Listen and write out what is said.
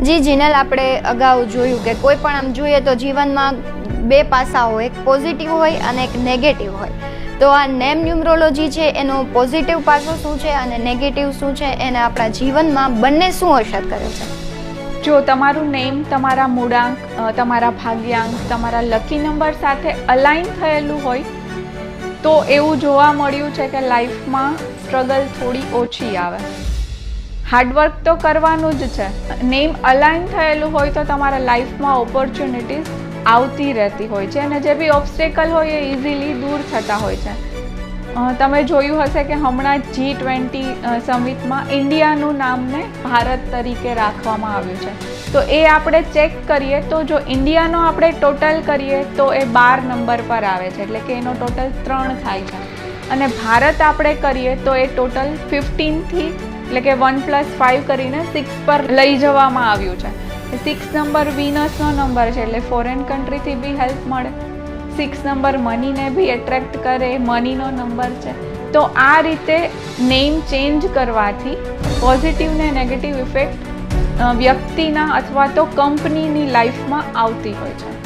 જી જીનલ, આપણે અગાઉ જોયું કે કોઈ પણ આમ જોઈએ તો જીવનમાં બે પાસા હોય, એક પોઝિટિવ હોય અને એક નેગેટિવ હોય. તો આ નેમ ન્યુમરોલોજી છે એનો પોઝિટિવ પાસો શું છે અને નેગેટિવ શું છે, એને આપણા જીવનમાં બંને શું અસર કરે છે? જો તમારું નેમ તમારા મૂળાંક, તમારા ભાગ્યાંક, તમારા લકી નંબર સાથે અલાઇન થયેલું હોય તો એવું જોવા મળ્યું છે કે લાઈફમાં સ્ટ્રગલ થોડી ઓછી આવે. હાર્ડવર્ક તો કરવાનું જ છે. નેમ અલાઇન થયેલું હોય તો તમારા લાઈફમાં ઓપોર્ચ્યુનિટીઝ આવતી રહેતી હોય છે અને જે બી ઓબ્સ્ટેકલ હોય એ ઇઝીલી દૂર થતા હોય છે. તમે જોયું હશે કે હમણાં G20 સમિટમાં ઇન્ડિયાનું નામને ભારત તરીકે રાખવામાં આવ્યું છે. તો એ આપણે ચેક કરીએ તો જો ઇન્ડિયાનો આપણે ટોટલ કરીએ તો એ 12 નંબર પર આવે છે, એટલે કે એનો ટોટલ 3 થાય છે. અને ભારત આપણે કરીએ તો એ ટોટલ 15થી, એટલે કે 1+5 કરીને 6 પર લઈ જવામાં આવ્યું છે. 6 નંબર વિનસનો નંબર છે, એટલે ફોરેન કન્ટ્રીથી બી હેલ્પ મળે. 6 નંબર મનીને બી એટ્રેક્ટ કરે, મનીનો નંબર છે. તો આ રીતે નેમ ચેન્જ કરવાથી પોઝિટિવ ને નેગેટિવ ઇફેક્ટ વ્યક્તિના અથવા તો કંપનીની લાઈફમાં આવતી હોય છે.